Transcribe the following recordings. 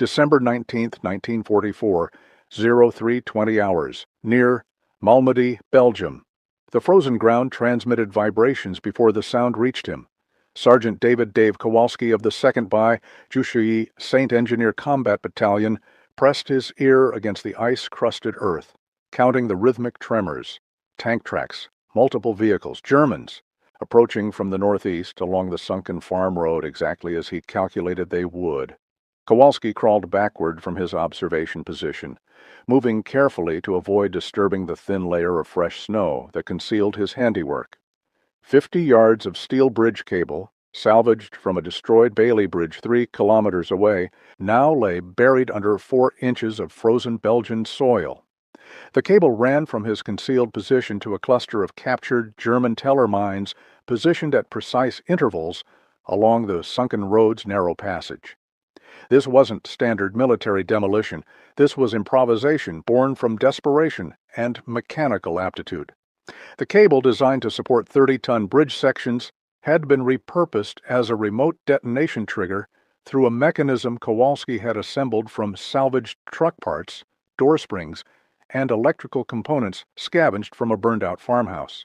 December 19, 1944, 0320 hours, near Malmedy, Belgium. The frozen ground transmitted vibrations before the sound reached him. Sergeant Dave Kowalski of the 2nd by Jushyi Saint Engineer Combat Battalion pressed his ear against the ice-crusted earth, counting the rhythmic tremors. Tank tracks, multiple vehicles, Germans, approaching from the northeast along the sunken farm road exactly as he calculated they would. Kowalski crawled backward from his observation position, moving carefully to avoid disturbing the thin layer of fresh snow that concealed his handiwork. 50 yards of steel bridge cable, salvaged from a destroyed Bailey Bridge 3 kilometers away, now lay buried under 4 inches of frozen Belgian soil. The cable ran from his concealed position to a cluster of captured German teller mines positioned at precise intervals along the sunken road's narrow passage. This wasn't standard military demolition. This was improvisation born from desperation and mechanical aptitude. The cable, designed to support 30-ton bridge sections, had been repurposed as a remote detonation trigger through a mechanism Kowalski had assembled from salvaged truck parts, door springs, and electrical components scavenged from a burned-out farmhouse.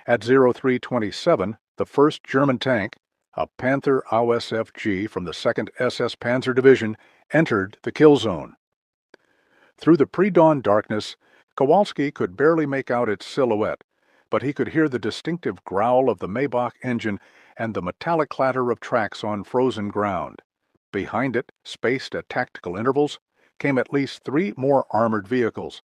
At 0327, the first German tank, a Panther AUSFG from the 2nd SS Panzer Division, entered the kill zone. Through the pre-dawn darkness, Kowalski could barely make out its silhouette, but he could hear the distinctive growl of the Maybach engine and the metallic clatter of tracks on frozen ground. Behind it, spaced at tactical intervals, came at least 3 more armored vehicles.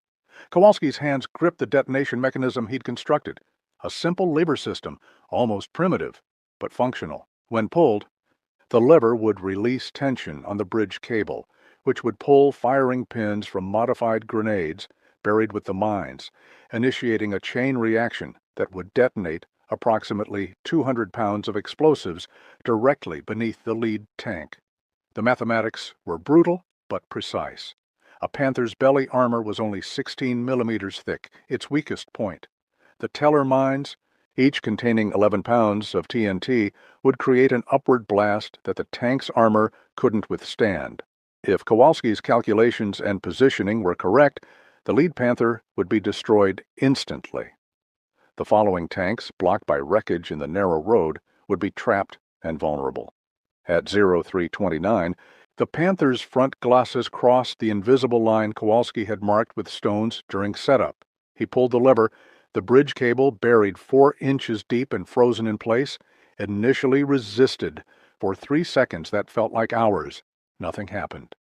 Kowalski's hands gripped the detonation mechanism he'd constructed, a simple lever system, almost primitive, but functional. When pulled, the lever would release tension on the bridge cable, which would pull firing pins from modified grenades buried with the mines, initiating a chain reaction that would detonate approximately 200 pounds of explosives directly beneath the lead tank. The mathematics were brutal but precise. A Panther's belly armor was only 16 millimeters thick, its weakest point. The teller mines, each containing 11 pounds of TNT, would create an upward blast that the tank's armor couldn't withstand. If Kowalski's calculations and positioning were correct, the lead Panther would be destroyed instantly. The following tanks, blocked by wreckage in the narrow road, would be trapped and vulnerable. At 0329, the Panther's front glosses crossed the invisible line Kowalski had marked with stones during setup. He pulled the lever. The bridge cable, buried 4 inches deep and frozen in place, initially resisted. For 3 seconds that felt like hours. Nothing happened.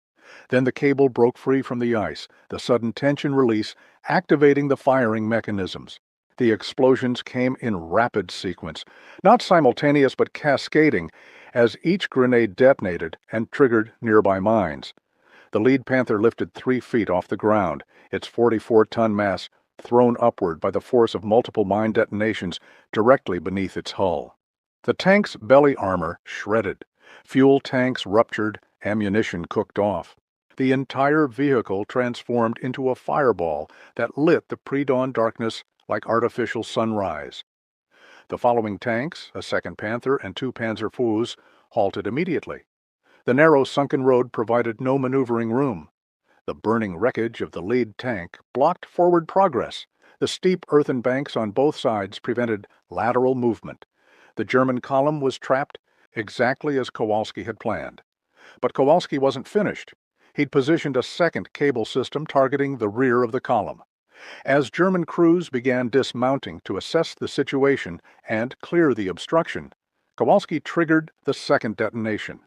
Then the cable broke free from the ice, the sudden tension release activating the firing mechanisms. The explosions came in rapid sequence, not simultaneous but cascading, as each grenade detonated and triggered nearby mines. The lead Panther lifted 3 feet off the ground, its 44-ton mass thrown upward by the force of multiple mine detonations directly beneath its hull. The tank's belly armor shredded. Fuel tanks ruptured, ammunition cooked off. The entire vehicle transformed into a fireball that lit the pre-dawn darkness like artificial sunrise. The following tanks, a 2nd Panther and 2 Panzer IVs, halted immediately. The narrow sunken road provided no maneuvering room. The burning wreckage of the lead tank blocked forward progress. The steep earthen banks on both sides prevented lateral movement. The German column was trapped exactly as Kowalski had planned. But Kowalski wasn't finished. He'd positioned a 2nd cable system targeting the rear of the column. As German crews began dismounting to assess the situation and clear the obstruction, Kowalski triggered the 2nd detonation.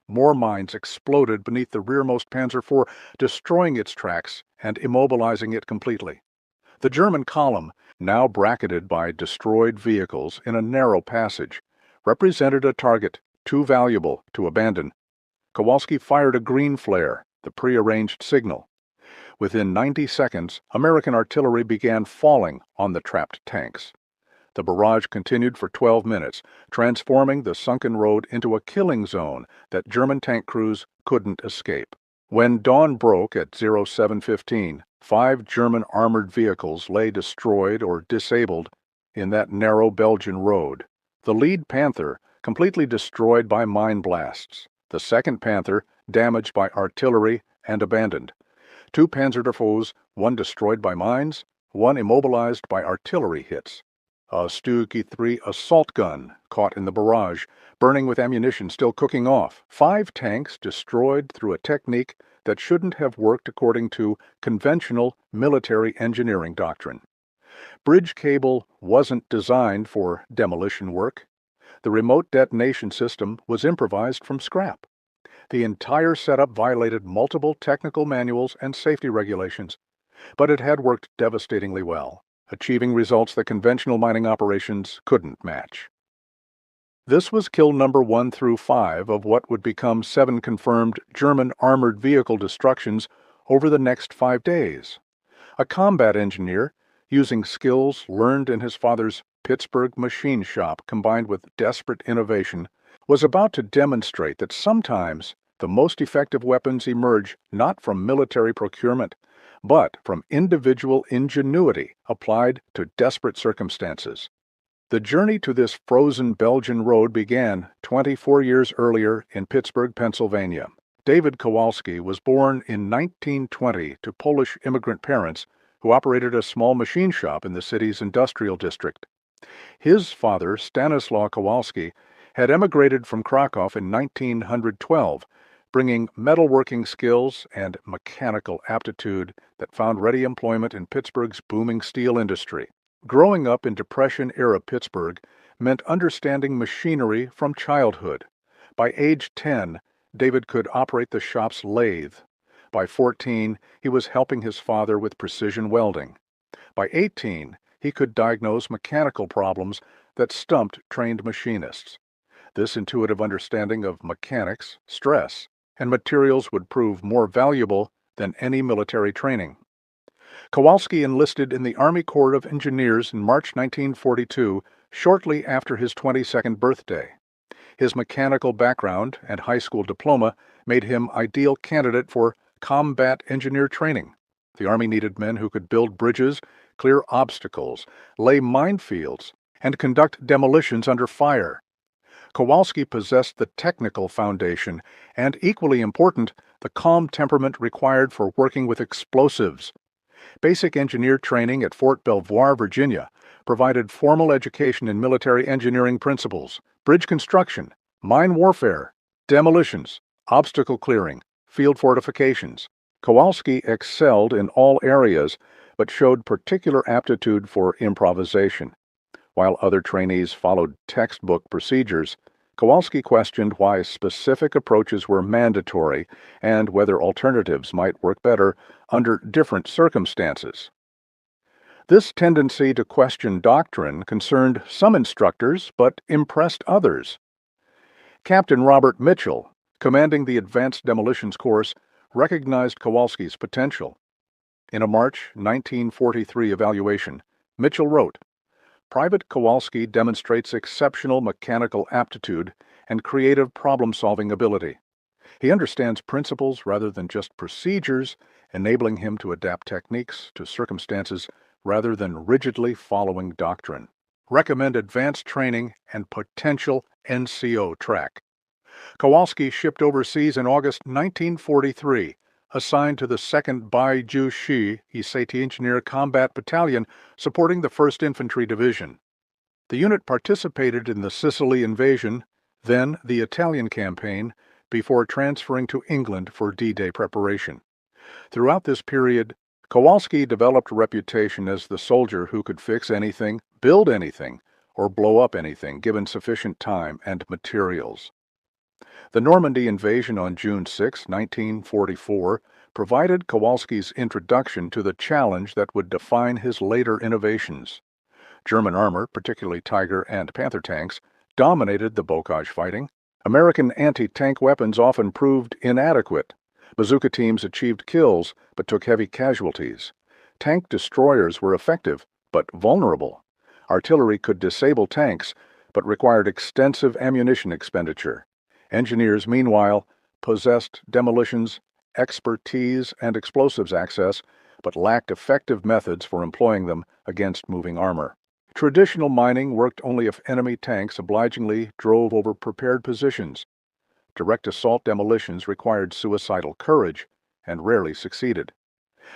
More mines exploded beneath the rearmost Panzer IV, destroying its tracks and immobilizing it completely. The German column, now bracketed by destroyed vehicles in a narrow passage, represented a target too valuable to abandon. Kowalski fired a green flare, the prearranged signal. Within 90 seconds, American artillery began falling on the trapped tanks. The barrage continued for 12 minutes, transforming the sunken road into a killing zone that German tank crews couldn't escape. When dawn broke at 07:15, 5 German armored vehicles lay destroyed or disabled in that narrow Belgian road. The lead Panther, completely destroyed by mine blasts. The second Panther damaged by artillery and abandoned. 2 Panzerdefoes, one destroyed by mines, one immobilized by artillery hits. A Stu-3 assault gun caught in the barrage, burning with ammunition still cooking off. 5 tanks destroyed through a technique that shouldn't have worked according to conventional military engineering doctrine. Bridge cable wasn't designed for demolition work. The remote detonation system was improvised from scrap. The entire setup violated multiple technical manuals and safety regulations, but it had worked devastatingly well, achieving results that conventional mining operations couldn't match. This was kill number 1 through 5 of what would become 7 confirmed German armored vehicle destructions over the next 5 days. A combat engineer, using skills learned in his father's Pittsburgh machine shop combined with desperate innovation, was about to demonstrate that sometimes the most effective weapons emerge not from military procurement, but from individual ingenuity applied to desperate circumstances. The journey to this frozen Belgian road began 24 years earlier in Pittsburgh, Pennsylvania. David Kowalski was born in 1920 to Polish immigrant parents who operated a small machine shop in the city's industrial district. His father, Stanislaw Kowalski, had emigrated from Krakow in 1912, bringing metalworking skills and mechanical aptitude that found ready employment in Pittsburgh's booming steel industry. Growing up in Depression-era Pittsburgh meant understanding machinery from childhood. By age 10, David could operate the shop's lathe. By 14, he was helping his father with precision welding. By 18, he could diagnose mechanical problems that stumped trained machinists. This intuitive understanding of mechanics, stress, and materials would prove more valuable than any military training. Kowalski enlisted in the Army Corps of Engineers in March 1942, shortly after his 22nd birthday. His mechanical background and high school diploma made him ideal candidate for combat engineer training. The Army needed men who could build bridges, clear obstacles, lay minefields, and conduct demolitions under fire. Kowalski possessed the technical foundation and, equally important, the calm temperament required for working with explosives. Basic engineer training at Fort Belvoir, Virginia, provided formal education in military engineering principles, bridge construction, mine warfare, demolitions, obstacle clearing, field fortifications. Kowalski excelled in all areas, but showed particular aptitude for improvisation. While other trainees followed textbook procedures, Kowalski questioned why specific approaches were mandatory and whether alternatives might work better under different circumstances. This tendency to question doctrine concerned some instructors but impressed others. Captain Robert Mitchell, commanding the Advanced Demolitions Course, recognized Kowalski's potential. In a March 1943 evaluation, Mitchell wrote, "Private Kowalski demonstrates exceptional mechanical aptitude and creative problem-solving ability. He understands principles rather than just procedures, enabling him to adapt techniques to circumstances rather than rigidly following doctrine. Recommend advanced training and potential NCO track." Kowalski shipped overseas in August 1943, assigned to the 2nd Baijushi Iseti Engineer Combat Battalion supporting the 1st Infantry Division. The unit participated in the Sicily invasion, then the Italian campaign, before transferring to England for D-Day preparation. Throughout this period, Kowalski developed a reputation as the soldier who could fix anything, build anything, or blow up anything given sufficient time and materials. The Normandy invasion on June 6, 1944, provided Kowalski's introduction to the challenge that would define his later innovations. German armor, particularly Tiger and Panther tanks, dominated the bocage fighting. American anti-tank weapons often proved inadequate. Bazooka teams achieved kills but took heavy casualties. Tank destroyers were effective but vulnerable. Artillery could disable tanks but required extensive ammunition expenditure. Engineers, meanwhile, possessed demolitions, expertise, and explosives access, but lacked effective methods for employing them against moving armor. Traditional mining worked only if enemy tanks obligingly drove over prepared positions. Direct assault demolitions required suicidal courage and rarely succeeded.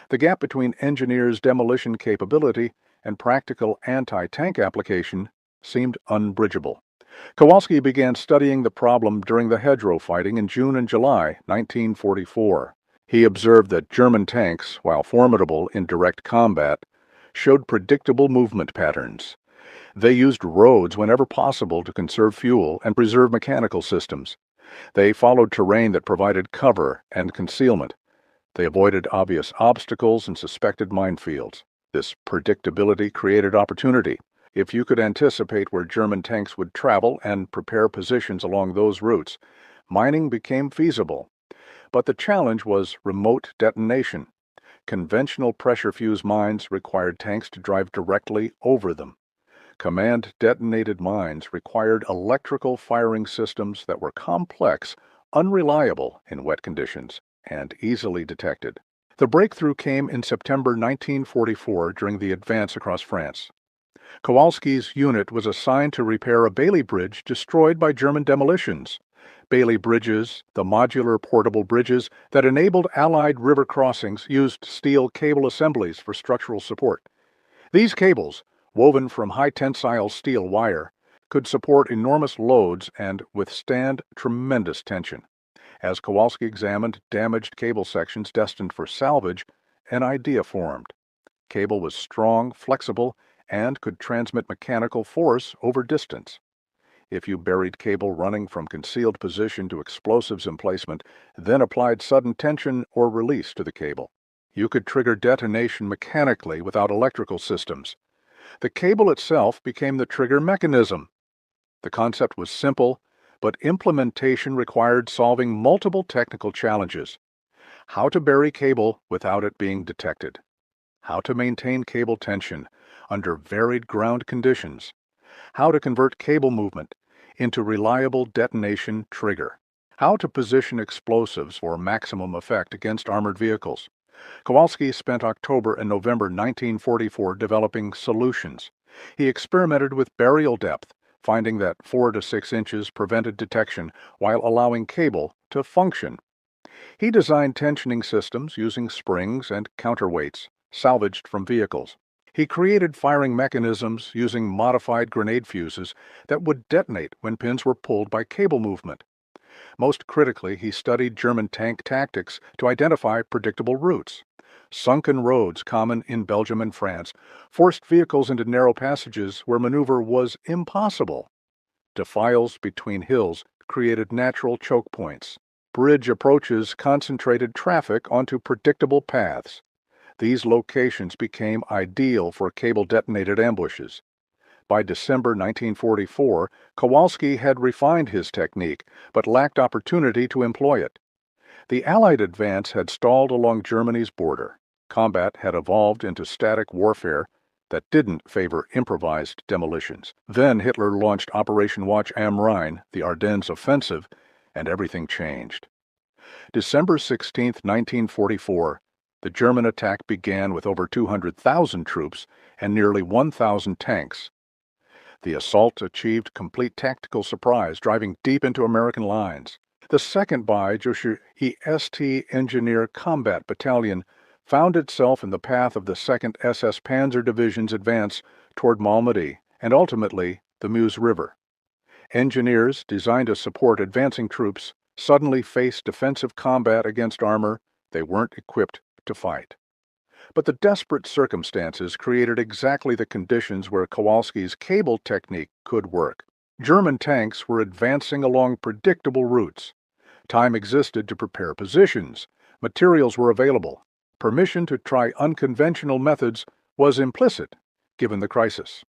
The gap between engineers' demolition capability and practical anti-tank application seemed unbridgeable. Kowalski began studying the problem during the hedgerow fighting in June and July 1944. He observed that German tanks, while formidable in direct combat, showed predictable movement patterns. They used roads whenever possible to conserve fuel and preserve mechanical systems. They followed terrain that provided cover and concealment. They avoided obvious obstacles and suspected minefields. This predictability created opportunity. If you could anticipate where German tanks would travel and prepare positions along those routes, mining became feasible. But the challenge was remote detonation. Conventional pressure fuse mines required tanks to drive directly over them. Command-detonated mines required electrical firing systems that were complex, unreliable in wet conditions, and easily detected. The breakthrough came in September 1944 during the advance across France. Kowalski's unit was assigned to repair a Bailey Bridge destroyed by German demolitions. Bailey bridges, the modular portable bridges that enabled Allied river crossings, used steel cable assemblies for structural support. These cables, woven from high-tensile steel wire, could support enormous loads and withstand tremendous tension. As Kowalski examined damaged cable sections destined for salvage, an idea formed. Cable was strong, flexible, and could transmit mechanical force over distance. If you buried cable running from concealed position to explosives emplacement, then applied sudden tension or release to the cable, you could trigger detonation mechanically without electrical systems. The cable itself became the trigger mechanism. The concept was simple, but implementation required solving multiple technical challenges. How to bury cable without it being detected. How to maintain cable tension under varied ground conditions. How to convert cable movement into reliable detonation trigger. How to position explosives for maximum effect against armored vehicles. Kowalski spent October and November 1944 developing solutions. He experimented with burial depth, finding that 4 to 6 inches prevented detection while allowing cable to function. He designed tensioning systems using springs and counterweights, salvaged from vehicles. He created firing mechanisms using modified grenade fuses that would detonate when pins were pulled by cable movement. Most critically, he studied German tank tactics to identify predictable routes. Sunken roads, common in Belgium and France, forced vehicles into narrow passages where maneuver was impossible. Defiles between hills created natural choke points. Bridge approaches concentrated traffic onto predictable paths. These locations became ideal for cable-detonated ambushes. By December 1944, Kowalski had refined his technique, but lacked opportunity to employ it. The Allied advance had stalled along Germany's border. Combat had evolved into static warfare that didn't favor improvised demolitions. Then Hitler launched Operation Watch am Rhein, the Ardennes offensive, and everything changed. December 16, 1944, the German attack began with over 200,000 troops and nearly 1,000 tanks. The assault achieved complete tactical surprise, driving deep into American lines. The 2nd Beijesche EST Engineer Combat Battalion found itself in the path of the 2nd SS Panzer Division's advance toward Malmedy and ultimately the Meuse River. Engineers designed to support advancing troops suddenly faced defensive combat against armor they weren't equipped to fight. But the desperate circumstances created exactly the conditions where Kowalski's cable technique could work. German tanks were advancing along predictable routes. Time existed to prepare positions. Materials were available. Permission to try unconventional methods was implicit, given the crisis.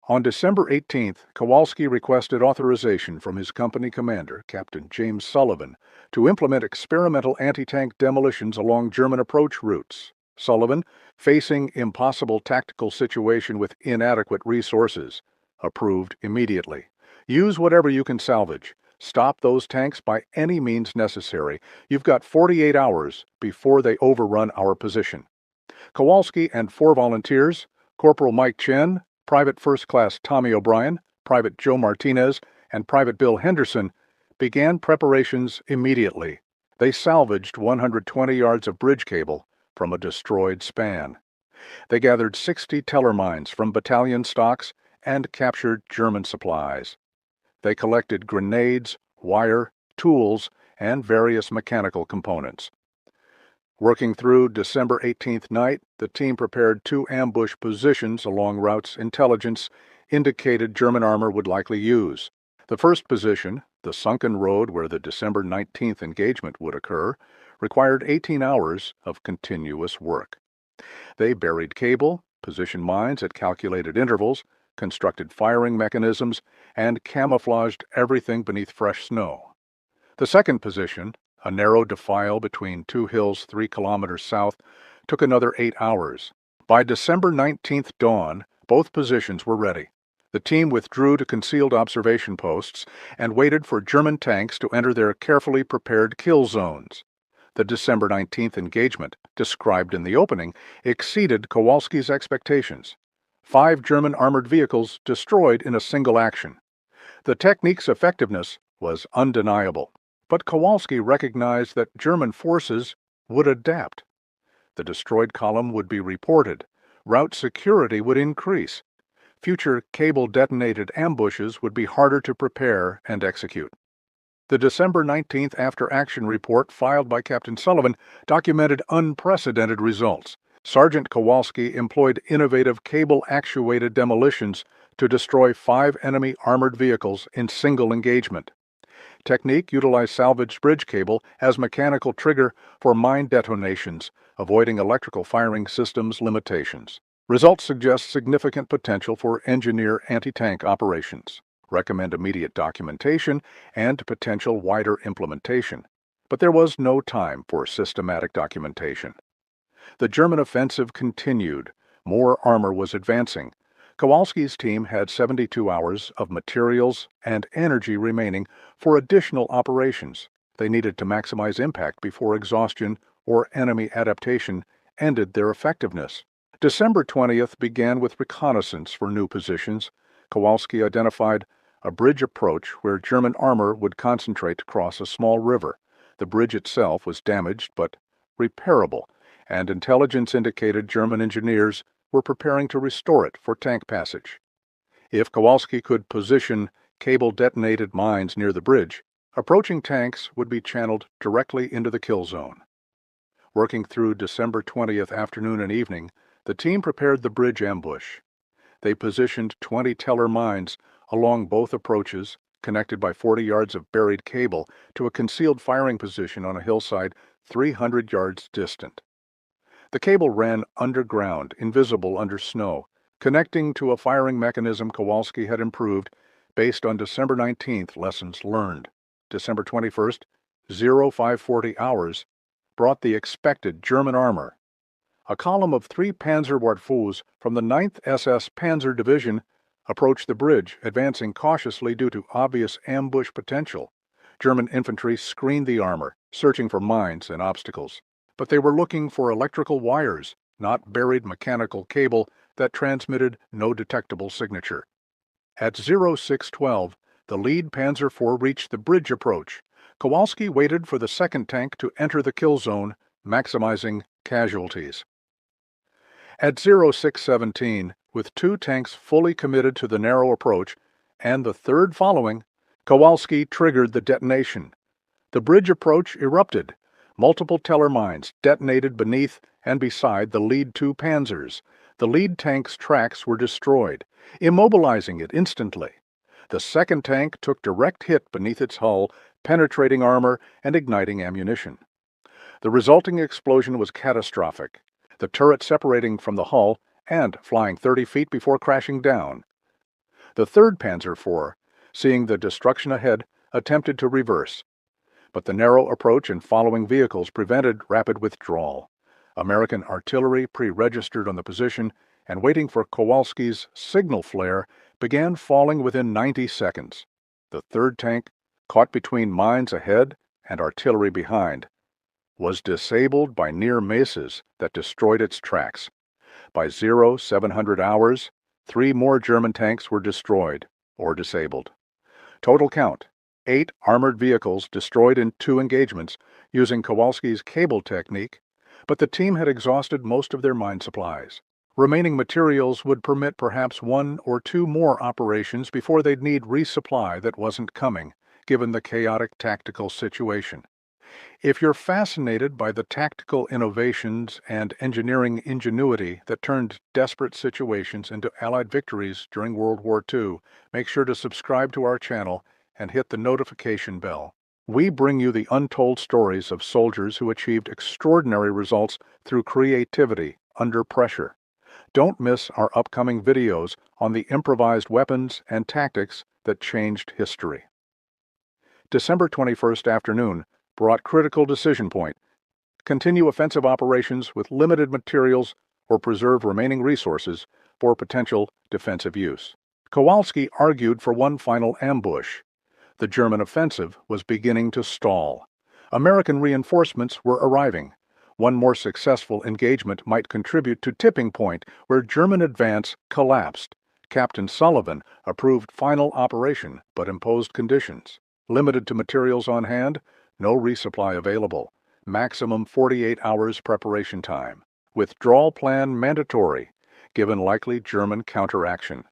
On December 18th, Kowalski requested authorization from his company commander, Captain James Sullivan, to implement experimental anti-tank demolitions along German approach routes. Sullivan, facing impossible tactical situation with inadequate resources, approved immediately. Use whatever you can salvage. Stop those tanks by any means necessary. You've got 48 hours before they overrun our position. Kowalski and 4 volunteers, Corporal Mike Chen, Private First Class Tommy O'Brien, Private Joe Martinez, and Private Bill Henderson, began preparations immediately. They salvaged 120 yards of bridge cable from a destroyed span. They gathered 60 teller mines from battalion stocks and captured German supplies. They collected grenades, wire, tools, and various mechanical components. Working through December 18th night, the team prepared 2 ambush positions along routes intelligence indicated German armor would likely use. The first position, the sunken road where the December 19th engagement would occur, required 18 hours of continuous work. They buried cable, positioned mines at calculated intervals, constructed firing mechanisms, and camouflaged everything beneath fresh snow. The second position, a narrow defile between 2 hills 3 kilometers south, took another 8 hours. By December 19th dawn, both positions were ready. The team withdrew to concealed observation posts and waited for German tanks to enter their carefully prepared kill zones. The December 19th engagement, described in the opening, exceeded Kowalski's expectations. 5 German armored vehicles destroyed in a single action. The technique's effectiveness was undeniable, but Kowalski recognized that German forces would adapt. The destroyed column would be reported. Route security would increase. Future cable-detonated ambushes would be harder to prepare and execute. The December 19th after-action report filed by Captain Sullivan documented unprecedented results. Sergeant Kowalski employed innovative cable-actuated demolitions to destroy 5 enemy armored vehicles in single engagement. Technique utilized salvaged bridge cable as mechanical trigger for mine detonations, avoiding electrical firing systems limitations. Results suggest significant potential for engineer anti-tank operations. Recommend immediate documentation and potential wider implementation. But there was no time for systematic documentation. The German offensive continued. More armor was advancing. Kowalski's team had 72 hours of materials and energy remaining for additional operations. They needed to maximize impact before exhaustion or enemy adaptation ended their effectiveness. December 20th began with reconnaissance for new positions. Kowalski identified a bridge approach where German armor would concentrate to cross a small river. The bridge itself was damaged but repairable, and intelligence indicated German engineers were preparing to restore it for tank passage. If Kowalski could position cable-detonated mines near the bridge, approaching tanks would be channeled directly into the kill zone. Working through December 20th afternoon and evening, the team prepared the bridge ambush. They positioned 20 teller mines along both approaches, connected by 40 yards of buried cable to a concealed firing position on a hillside 300 yards distant. The cable ran underground, invisible under snow, connecting to a firing mechanism Kowalski had improved based on December 19th lessons learned. December 21st, 0540 hours, brought the expected German armor. A column of 3 Panzerwertfuß from the 9th SS Panzer Division approached the bridge, advancing cautiously due to obvious ambush potential. German infantry screened the armor, searching for mines and obstacles. But they were looking for electrical wires, not buried mechanical cable that transmitted no detectable signature. At 0612, the lead Panzer IV reached the bridge approach. Kowalski waited for the second tank to enter the kill zone, maximizing casualties. At 0617, with 2 tanks fully committed to the narrow approach and the third following, Kowalski triggered the detonation. The bridge approach erupted. Multiple teller mines detonated beneath and beside the lead 2 panzers. The lead tank's tracks were destroyed, immobilizing it instantly. The second tank took direct hit beneath its hull, penetrating armor and igniting ammunition. The resulting explosion was catastrophic, the turret separating from the hull and flying 30 feet before crashing down. The 3rd Panzer IV, seeing the destruction ahead, attempted to reverse, but the narrow approach and following vehicles prevented rapid withdrawal. American artillery pre-registered on the position and waiting for Kowalski's signal flare began falling within 90 seconds. The 3rd tank, caught between mines ahead and artillery behind, was disabled by near mesas that destroyed its tracks. By 0700 hours, 3 more German tanks were destroyed or disabled. Total count, 8 armored vehicles destroyed in 2 engagements using Kowalski's cable technique, but the team had exhausted most of their mine supplies. Remaining materials would permit perhaps 1 or 2 more operations before they'd need resupply that wasn't coming, given the chaotic tactical situation. If you're fascinated by the tactical innovations and engineering ingenuity that turned desperate situations into Allied victories during World War II, make sure to subscribe to our channel and hit the notification bell. We bring you the untold stories of soldiers who achieved extraordinary results through creativity under pressure. Don't miss our upcoming videos on the improvised weapons and tactics that changed history. December 21st afternoon brought critical decision point. Continue offensive operations with limited materials or preserve remaining resources for potential defensive use. Kowalski argued for one final ambush. The German offensive was beginning to stall. American reinforcements were arriving. One more successful engagement might contribute to tipping point where German advance collapsed. Captain Sullivan approved final operation but imposed conditions. Limited to materials on hand, no resupply available. Maximum 48 hours preparation time. Withdrawal plan mandatory, given likely German counteraction.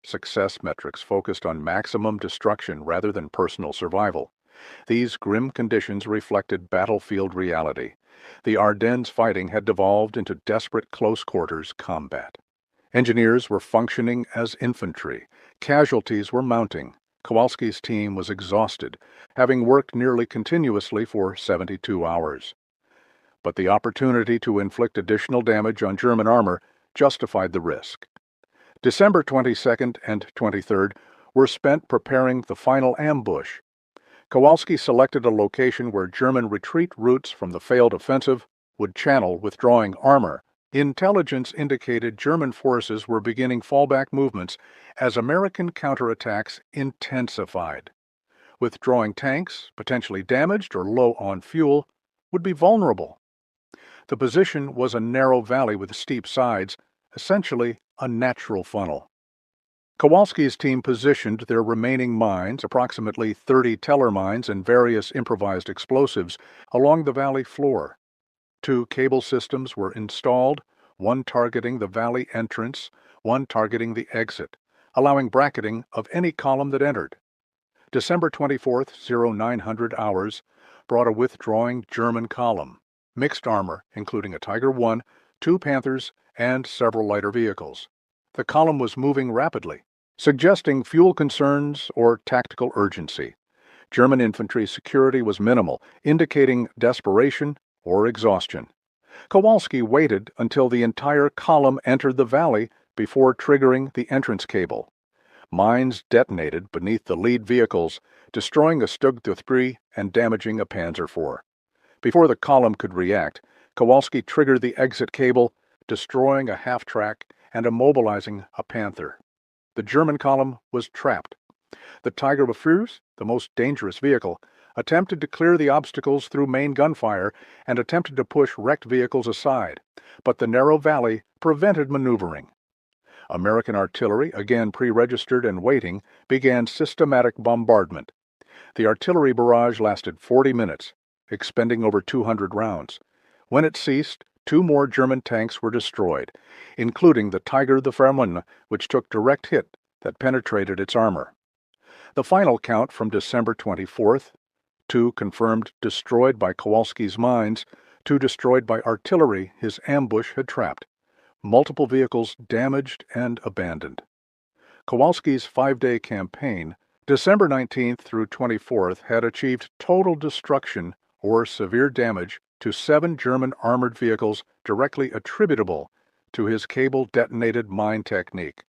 Success metrics focused on maximum destruction rather than personal survival. These grim conditions reflected battlefield reality. The Ardennes fighting had devolved into desperate close-quarters combat. Engineers were functioning as infantry. Casualties were mounting. Kowalski's team was exhausted, having worked nearly continuously for 72 hours. But the opportunity to inflict additional damage on German armor justified the risk. December 22nd and 23rd were spent preparing the final ambush. Kowalski selected a location where German retreat routes from the failed offensive would channel withdrawing armor. Intelligence indicated German forces were beginning fallback movements as American counterattacks intensified. Withdrawing tanks, potentially damaged or low on fuel, would be vulnerable. The position was a narrow valley with steep sides, essentially a natural funnel. Kowalski's team positioned their remaining mines, approximately 30 teller mines and various improvised explosives, along the valley floor. 2 cable systems were installed, one targeting the valley entrance, one targeting the exit, allowing bracketing of any column that entered. December 24th, 0900 hours, brought a withdrawing German column. Mixed armor, including a Tiger I, 2 Panthers, and several lighter vehicles. The column was moving rapidly, suggesting fuel concerns or tactical urgency. German infantry security was minimal, indicating desperation or exhaustion. Kowalski waited until the entire column entered the valley before triggering the entrance cable. Mines detonated beneath the lead vehicles, destroying a Stug 3 and damaging a Panzer IV. Before the column could react, Kowalski triggered the exit cable, destroying a half-track and immobilizing a Panther. The German column was trapped. The Tiger IV, the most dangerous vehicle, attempted to clear the obstacles through main gunfire and attempted to push wrecked vehicles aside, but the narrow valley prevented maneuvering. American artillery, again pre-registered and waiting, began systematic bombardment. The artillery barrage lasted 40 minutes, expending over 200 rounds. When it ceased, 2 more German tanks were destroyed, including the Tiger IV, which took direct hit that penetrated its armor. The final count from December 24th, 2 confirmed destroyed by Kowalski's mines, 2 destroyed by artillery his ambush had trapped, multiple vehicles damaged and abandoned. Kowalski's 5-day campaign, December 19th through 24th, had achieved total destruction or severe damage to 7 German armored vehicles directly attributable to his cable-detonated mine technique.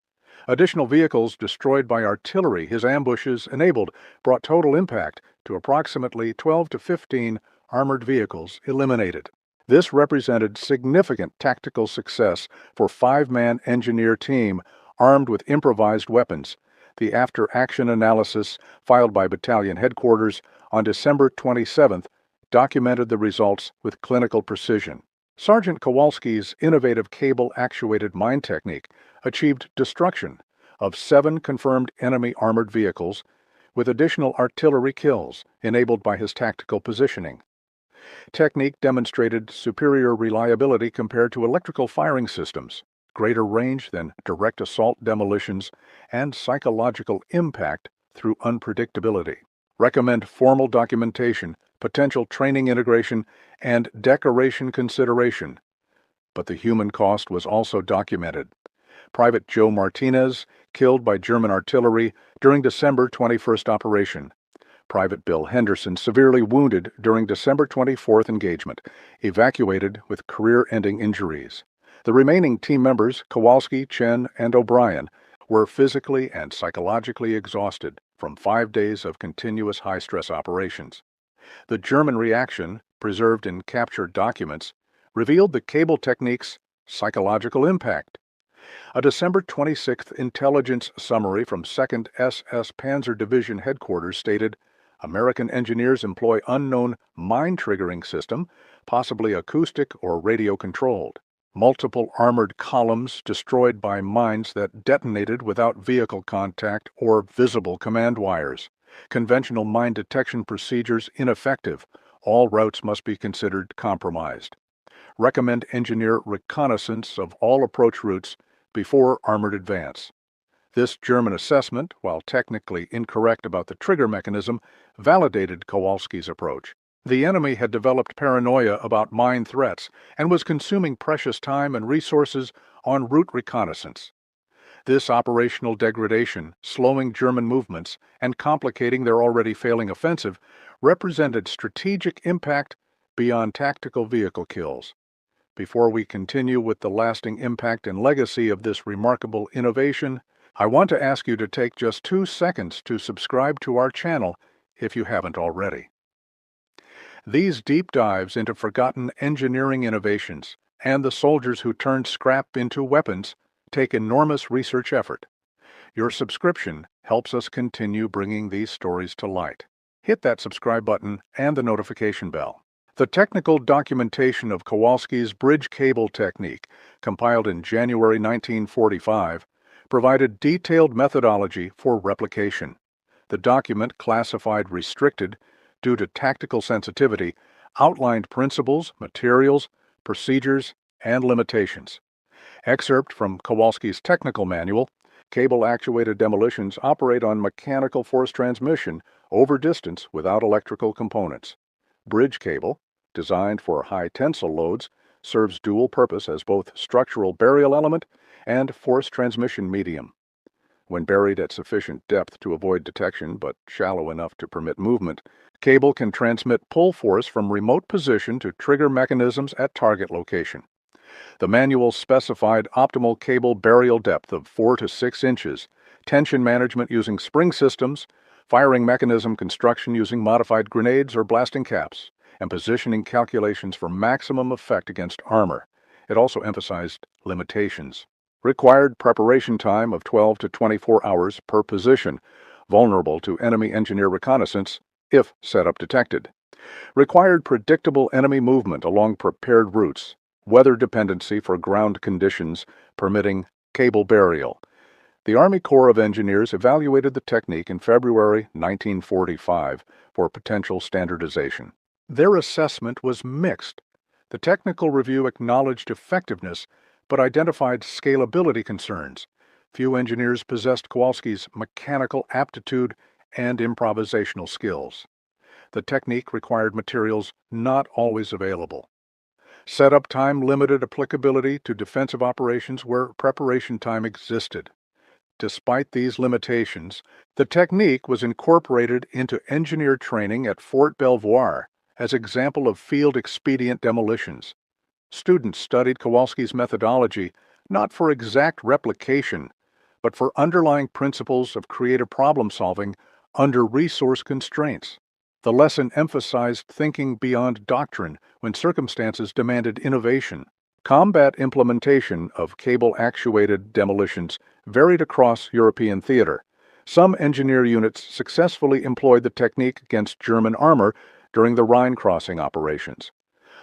Additional vehicles destroyed by artillery his ambushes enabled brought total impact to approximately 12 to 15 armored vehicles eliminated. This represented significant tactical success for 5-man engineer team armed with improvised weapons. The after-action analysis filed by battalion headquarters on December 27th documented the results with clinical precision. Sergeant Kowalski's innovative cable-actuated mine technique achieved destruction of 7 confirmed enemy armored vehicles, with additional artillery kills enabled by his tactical positioning. Technique demonstrated superior reliability compared to electrical firing systems, greater range than direct assault demolitions, and psychological impact through unpredictability. Recommend formal documentation, potential training integration, and decoration consideration. But the human cost was also documented. Private Joe Martinez, killed by German artillery during December 21st operation. Private Bill Henderson, severely wounded during December 24th engagement, evacuated with career-ending injuries. The remaining team members, Kowalski, Chen, and O'Brien, were physically and psychologically exhausted from 5 days of continuous high-stress operations. The German reaction, preserved in captured documents, revealed the cable technique's psychological impact. A December 26th intelligence summary from 2nd SS Panzer Division headquarters stated, American engineers employ unknown mine-triggering system, possibly acoustic or radio-controlled. Multiple armored columns destroyed by mines that detonated without vehicle contact or visible command wires. Conventional mine detection procedures ineffective. All routes must be considered compromised. Recommend engineer reconnaissance of all approach routes before armored advance. This German assessment, while technically incorrect about the trigger mechanism, validated Kowalski's approach. The enemy had developed paranoia about mine threats and was consuming precious time and resources on route reconnaissance. This operational degradation, slowing German movements and complicating their already failing offensive, represented strategic impact beyond tactical vehicle kills. Before we continue with the lasting impact and legacy of this remarkable innovation, I want to ask you to take just 2 seconds to subscribe to our channel if you haven't already. These deep dives into forgotten engineering innovations and the soldiers who turned scrap into weapons take enormous research effort. Your subscription helps us continue bringing these stories to light. Hit that subscribe button and the notification bell. The technical documentation of Kowalski's bridge cable technique, compiled in January 1945, provided detailed methodology for replication. The document, classified restricted due to tactical sensitivity, outlined principles, materials, procedures, and limitations. Excerpt from Kowalski's technical manual, cable-actuated demolitions operate on mechanical force transmission over distance without electrical components. Bridge cable, designed for high tensile loads, serves dual purpose as both structural burial element and force transmission medium. When buried at sufficient depth to avoid detection but shallow enough to permit movement, cable can transmit pull force from remote position to trigger mechanisms at target location. The manual specified optimal cable burial depth of 4 to 6 inches, tension management using spring systems, firing mechanism construction using modified grenades or blasting caps, and positioning calculations for maximum effect against armor. It also emphasized limitations. Required preparation time of 12 to 24 hours per position, vulnerable to enemy engineer reconnaissance if setup detected. Required predictable enemy movement along prepared routes, weather dependency for ground conditions permitting cable burial. The Army Corps of Engineers evaluated the technique in February 1945 for potential standardization. Their assessment was mixed. The technical review acknowledged effectiveness but identified scalability concerns. Few engineers possessed Kowalski's mechanical aptitude and improvisational skills. The technique required materials not always available. Setup time limited applicability to defensive operations where preparation time existed. Despite these limitations, the technique was incorporated into engineer training at Fort Belvoir as example of field expedient demolitions. Students studied Kowalski's methodology not for exact replication, but for underlying principles of creative problem-solving under resource constraints. The lesson emphasized thinking beyond doctrine when circumstances demanded innovation. Combat implementation of cable-actuated demolitions varied across European theater. Some engineer units successfully employed the technique against German armor during the Rhine crossing operations.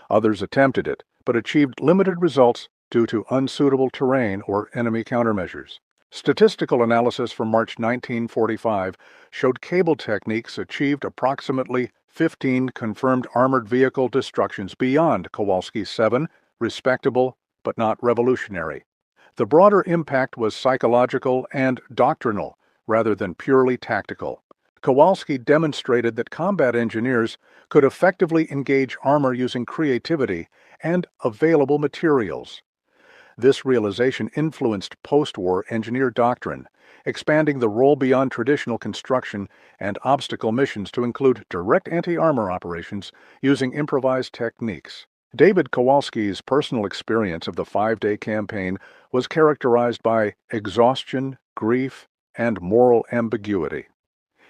Others attempted it, but achieved limited results due to unsuitable terrain or enemy countermeasures. Statistical analysis from March 1945 showed cable techniques achieved approximately 15 confirmed armored vehicle destructions beyond Kowalski's 7, respectable but not revolutionary. The broader impact was psychological and doctrinal rather than purely tactical. Kowalski demonstrated that combat engineers could effectively engage armor using creativity and available materials. This realization influenced post-war engineer doctrine, expanding the role beyond traditional construction and obstacle missions to include direct anti-armor operations using improvised techniques. David Kowalski's personal experience of the 5-day campaign was characterized by exhaustion, grief, and moral ambiguity.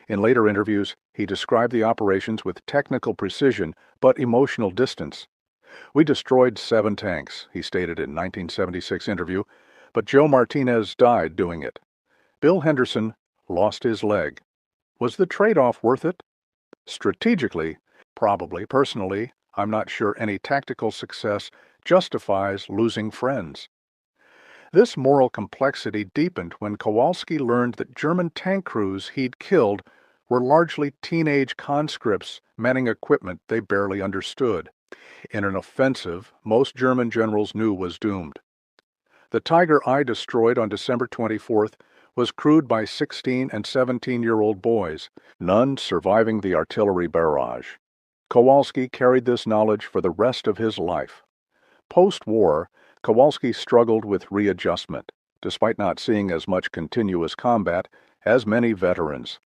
In later interviews, he described the operations with technical precision but emotional distance. "We destroyed 7 tanks," he stated in a 1976 interview, "but Joe Martinez died doing it. Bill Henderson lost his leg. Was the trade-off worth it? Strategically, probably. Personally, I'm not sure any tactical success justifies losing friends." This moral complexity deepened when Kowalski learned that German tank crews he'd killed were largely teenage conscripts manning equipment they barely understood. In an offensive, most German generals knew was doomed. The Tiger I destroyed on December 24th was crewed by 16 and 17-year-old boys, none surviving the artillery barrage. Kowalski carried this knowledge for the rest of his life. Post-war, Kowalski struggled with readjustment, despite not seeing as much continuous combat as many veterans.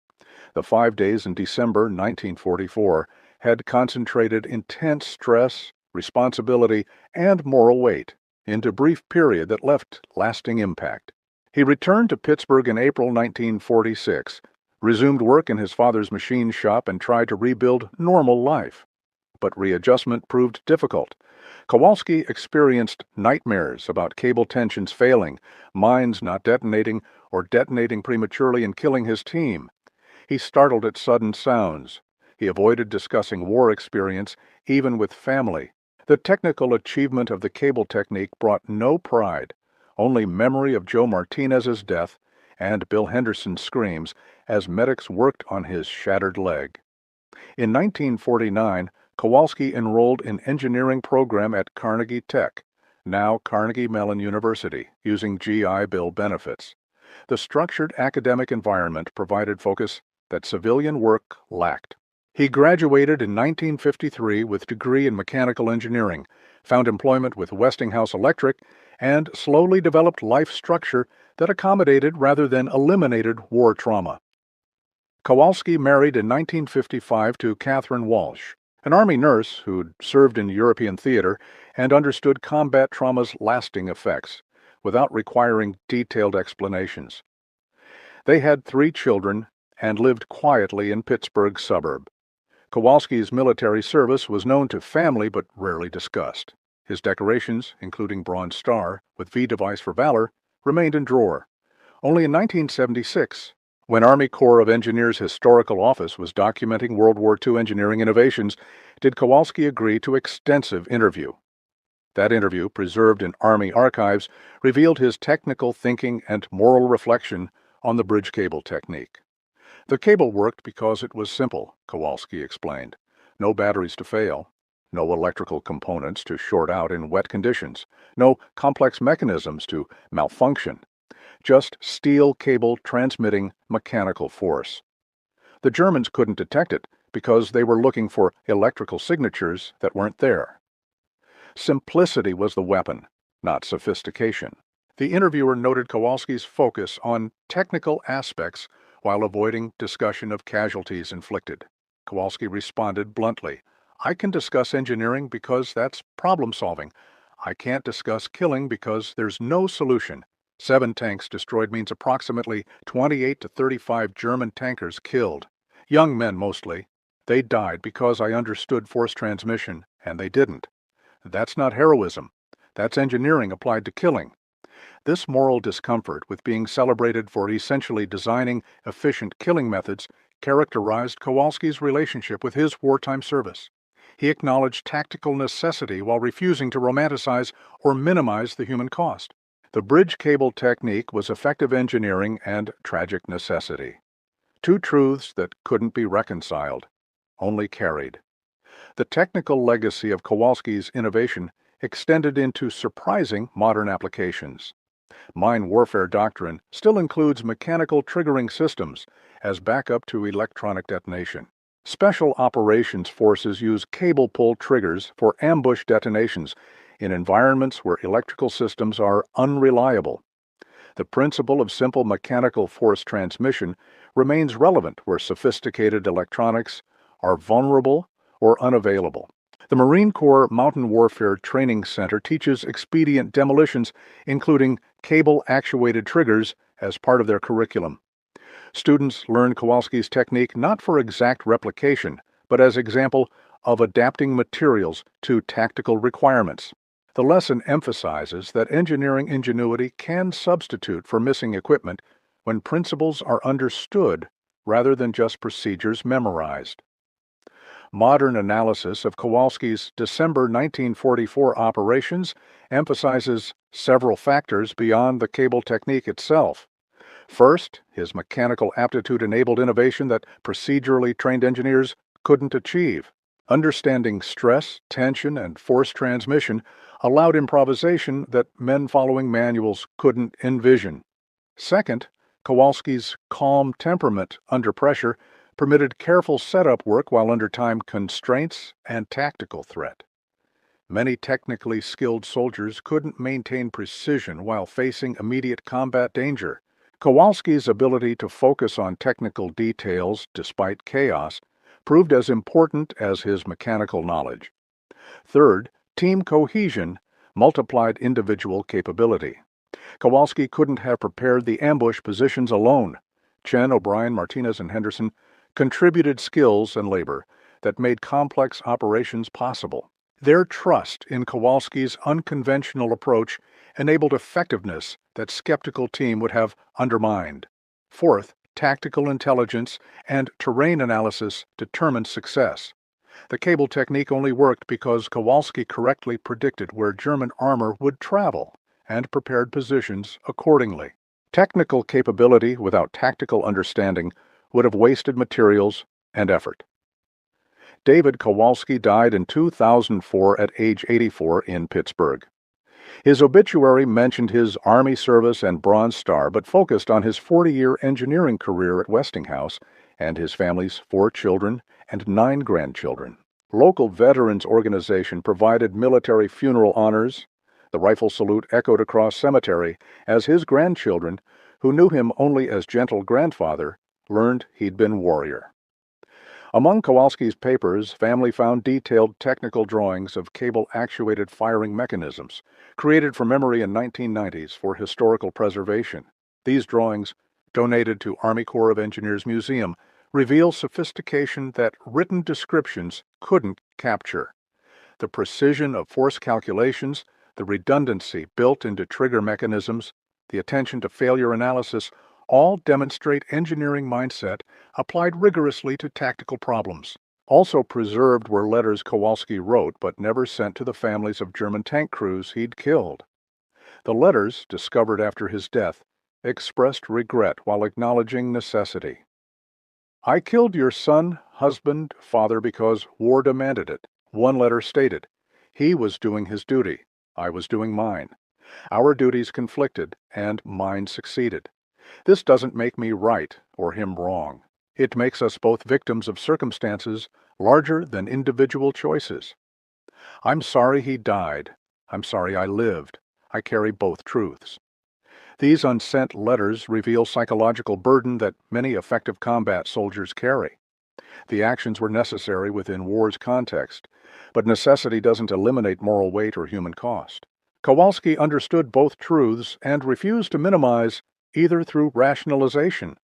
The 5 days in December 1944 had concentrated intense stress, responsibility, and moral weight into a brief period that left lasting impact. He returned to Pittsburgh in April 1946, resumed work in his father's machine shop, and tried to rebuild normal life. But readjustment proved difficult. Kowalski experienced nightmares about cable tensions failing, mines not detonating, or detonating prematurely and killing his team. He startled at sudden sounds. He avoided discussing war experience, even with family. The technical achievement of the cable technique brought no pride, only memory of Joe Martinez's death and Bill Henderson's screams as medics worked on his shattered leg. In 1949, Kowalski enrolled in engineering program at Carnegie Tech, now Carnegie Mellon University, using GI Bill benefits. The structured academic environment provided focus that civilian work lacked. He graduated in 1953 with degree in mechanical engineering, found employment with Westinghouse Electric, and slowly developed life structure that accommodated rather than eliminated war trauma. Kowalski married in 1955 to Catherine Walsh, an Army nurse who'd served in European theater and understood combat trauma's lasting effects, without requiring detailed explanations. They had 3 children and lived quietly in Pittsburgh's suburb. Kowalski's military service was known to family but rarely discussed. His decorations, including Bronze Star with V device for valor, remained in drawer. Only in 1976, when Army Corps of Engineers Historical Office was documenting World War II engineering innovations, did Kowalski agree to extensive interview. That interview, preserved in Army archives, revealed his technical thinking and moral reflection on the bridge cable technique. "The cable worked because it was simple," Kowalski explained. "No batteries to fail, no electrical components to short out in wet conditions, no complex mechanisms to malfunction, just steel cable transmitting mechanical force. The Germans couldn't detect it because they were looking for electrical signatures that weren't there." Simplicity was the weapon, not sophistication. The interviewer noted Kowalski's focus on technical aspects while avoiding discussion of casualties inflicted. Kowalski responded bluntly, "I can discuss engineering because that's problem-solving. I can't discuss killing because there's no solution. 7 tanks destroyed means approximately 28 to 35 German tankers killed. Young men mostly. They died because I understood force transmission, and they didn't. That's not heroism. That's engineering applied to killing." This moral discomfort with being celebrated for essentially designing efficient killing methods characterized Kowalski's relationship with his wartime service. He acknowledged tactical necessity while refusing to romanticize or minimize the human cost. The bridge cable technique was effective engineering and tragic necessity. Two truths that couldn't be reconciled, only carried. The technical legacy of Kowalski's innovation extended into surprising modern applications. Mine warfare doctrine still includes mechanical triggering systems as backup to electronic detonation. Special operations forces use cable pull triggers for ambush detonations in environments where electrical systems are unreliable. The principle of simple mechanical force transmission remains relevant where sophisticated electronics are vulnerable or unavailable. The Marine Corps Mountain Warfare Training Center teaches expedient demolitions, including cable-actuated triggers, as part of their curriculum. Students learn Kowalski's technique not for exact replication, but as example of adapting materials to tactical requirements. The lesson emphasizes that engineering ingenuity can substitute for missing equipment when principles are understood rather than just procedures memorized. Modern analysis of Kowalski's December 1944 operations emphasizes several factors beyond the cable technique itself. First, his mechanical aptitude enabled innovation that procedurally trained engineers couldn't achieve. Understanding stress, tension, and force transmission allowed improvisation that men following manuals couldn't envision. Second, Kowalski's calm temperament under pressure permitted careful setup work while under time constraints and tactical threat. Many technically skilled soldiers couldn't maintain precision while facing immediate combat danger. Kowalski's ability to focus on technical details despite chaos proved as important as his mechanical knowledge. Third, team cohesion multiplied individual capability. Kowalski couldn't have prepared the ambush positions alone. Chen, O'Brien, Martinez, and Henderson contributed skills and labor that made complex operations possible. Their trust in Kowalski's unconventional approach enabled effectiveness that skeptical team would have undermined. Fourth, tactical intelligence and terrain analysis determined success. The cable technique only worked because Kowalski correctly predicted where German armor would travel and prepared positions accordingly. Technical capability without tactical understanding would have wasted materials and effort. David Kowalski died in 2004 at age 84 in Pittsburgh. His obituary mentioned his Army service and Bronze Star, but focused on his 40-year engineering career at Westinghouse and his family's 4 children and 9 grandchildren. Local veterans organization provided military funeral honors. The rifle salute echoed across cemetery as his grandchildren, who knew him only as gentle grandfather, learned he'd been warrior. Among Kowalski's papers, family found detailed technical drawings of cable-actuated firing mechanisms, created from memory in 1990s for historical preservation. These drawings, donated to Army Corps of Engineers Museum, reveal sophistication that written descriptions couldn't capture. The precision of force calculations, the redundancy built into trigger mechanisms, the attention to failure analysis all demonstrate engineering mindset applied rigorously to tactical problems. Also preserved were letters Kowalski wrote but never sent to the families of German tank crews he'd killed. The letters, discovered after his death, expressed regret while acknowledging necessity. "I killed your son, husband, father because war demanded it," one letter stated. "He was doing his duty. I was doing mine. Our duties conflicted, and mine succeeded. This doesn't make me right or him wrong. It makes us both victims of circumstances larger than individual choices. I'm sorry he died. I'm sorry I lived. I carry both truths." These unsent letters reveal psychological burden that many effective combat soldiers carry. The actions were necessary within war's context, but necessity doesn't eliminate moral weight or human cost. Kowalski understood both truths and refused to minimize either through rationalization.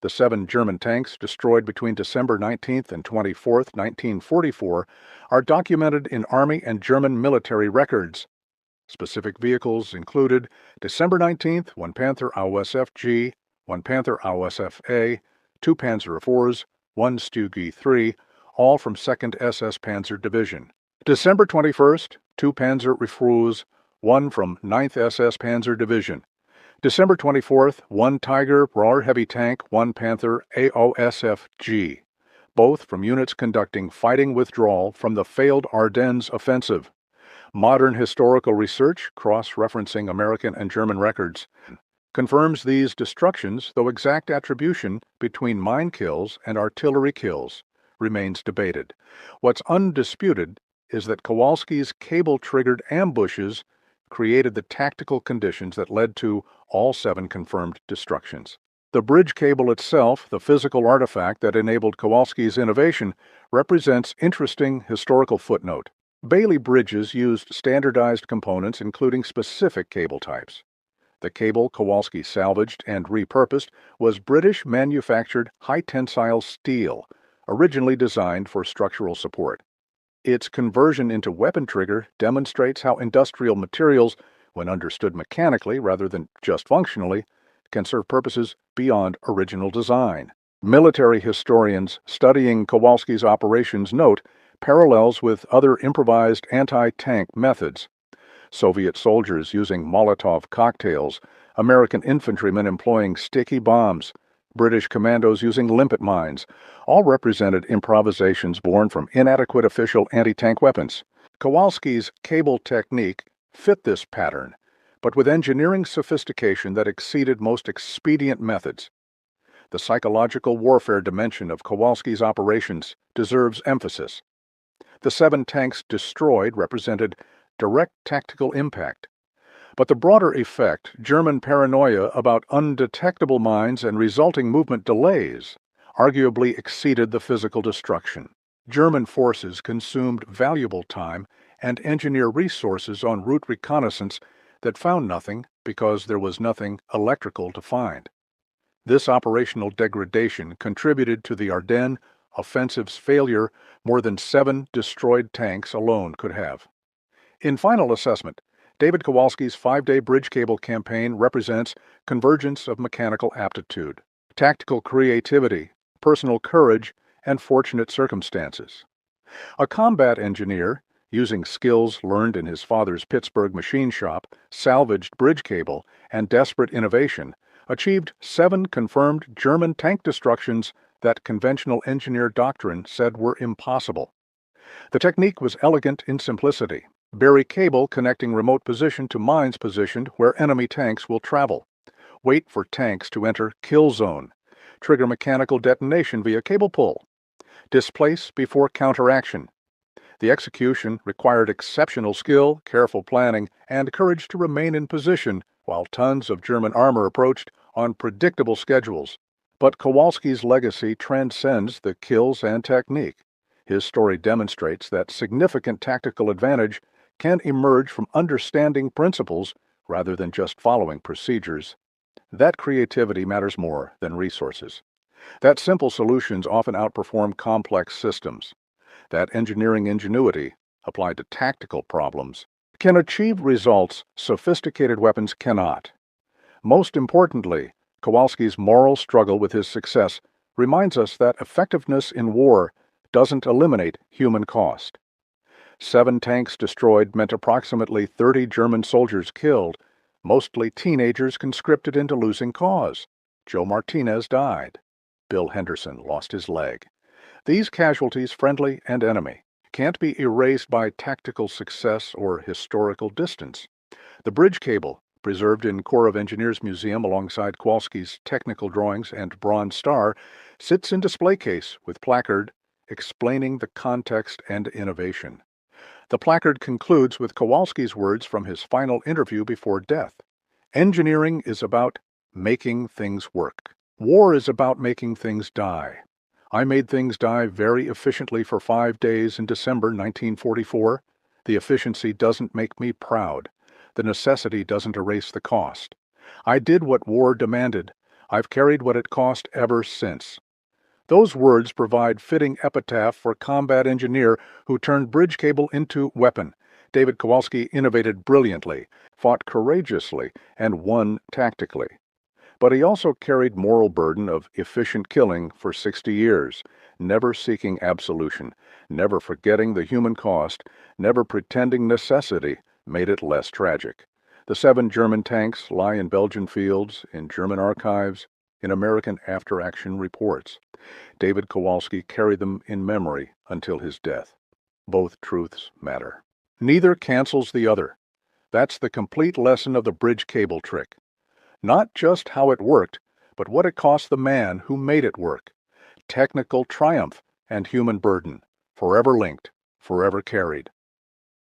The 7 German tanks destroyed between December 19th and 24th, 1944, are documented in Army and German military records. Specific vehicles included December 19th, 1 Panther AUSF-G, 1 Panther AUSF-A, 2 Panzer IVs, 1 Stuge 3, all from 2nd SS Panzer Division. December 21st, 2 Panzer Rifus, one from 9th SS Panzer Division. December 24th, 1 Tiger Raw Heavy Tank, 1 Panther AOSFG, both from units conducting fighting withdrawal from the failed Ardennes offensive. Modern historical research, cross-referencing American and German records, confirms these destructions, though exact attribution between mine kills and artillery kills remains debated. What's undisputed is that Kowalski's cable-triggered ambushes created the tactical conditions that led to all 7 confirmed destructions. The bridge cable itself, the physical artifact that enabled Kowalski's innovation, represents interesting historical footnote. Bailey bridges used standardized components including specific cable types. The cable Kowalski salvaged and repurposed was British-manufactured high-tensile steel, originally designed for structural support. Its conversion into weapon trigger demonstrates how industrial materials, when understood mechanically rather than just functionally, can serve purposes beyond original design. Military historians studying Kowalski's operations note parallels with other improvised anti-tank methods. Soviet soldiers using Molotov cocktails, American infantrymen employing sticky bombs, British commandos using limpet mines, all represented improvisations born from inadequate official anti-tank weapons. Kowalski's cable technique fit this pattern, but with engineering sophistication that exceeded most expedient methods. The psychological warfare dimension of Kowalski's operations deserves emphasis. The 7 tanks destroyed represented direct tactical impact. But the broader effect, German paranoia about undetectable mines and resulting movement delays, arguably exceeded the physical destruction. German forces consumed valuable time and engineer resources on route reconnaissance that found nothing because there was nothing electrical to find. This operational degradation contributed to the Ardennes offensive's failure more than 7 destroyed tanks alone could have. In final assessment, David Kowalski's 5-day bridge cable campaign represents convergence of mechanical aptitude, tactical creativity, personal courage, and fortunate circumstances. A combat engineer, using skills learned in his father's Pittsburgh machine shop, salvaged bridge cable, and desperate innovation, achieved 7 confirmed German tank destructions that conventional engineer doctrine said were impossible. The technique was elegant in simplicity. Bury cable connecting remote position to mines positioned where enemy tanks will travel. Wait for tanks to enter kill zone. Trigger mechanical detonation via cable pull. Displace before counteraction. The execution required exceptional skill, careful planning, and courage to remain in position while tons of German armor approached on predictable schedules. But Kowalski's legacy transcends the kills and technique. His story demonstrates that significant tactical advantage can emerge from understanding principles rather than just following procedures. That creativity matters more than resources. That simple solutions often outperform complex systems. That engineering ingenuity, applied to tactical problems, can achieve results sophisticated weapons cannot. Most importantly, Kowalski's moral struggle with his success reminds us that effectiveness in war doesn't eliminate human cost. 7 tanks destroyed meant approximately 30 German soldiers killed, mostly teenagers conscripted into losing cause. Joe Martinez died. Bill Henderson lost his leg. These casualties, friendly and enemy, can't be erased by tactical success or historical distance. The bridge cable, preserved in Corps of Engineers Museum alongside Kowalski's technical drawings and bronze star, sits in display case with placard explaining the context and innovation. The placard concludes with Kowalski's words from his final interview before death. Engineering is about making things work. War is about making things die. I made things die very efficiently for 5 days in December 1944. The efficiency doesn't make me proud. The necessity doesn't erase the cost. I did what war demanded. I've carried what it cost ever since. Those words provide fitting epitaph for combat engineer who turned bridge cable into weapon. David Kowalski innovated brilliantly, fought courageously, and won tactically. But he also carried moral burden of efficient killing for 60 years, never seeking absolution, never forgetting the human cost, never pretending necessity made it less tragic. The 7 German tanks lie in Belgian fields, in German archives, in American after-action reports. David Kowalski carried them in memory until his death. Both truths matter. Neither cancels the other. That's the complete lesson of the bridge cable trick. Not just how it worked, but what it cost the man who made it work. Technical triumph and human burden, forever linked, forever carried.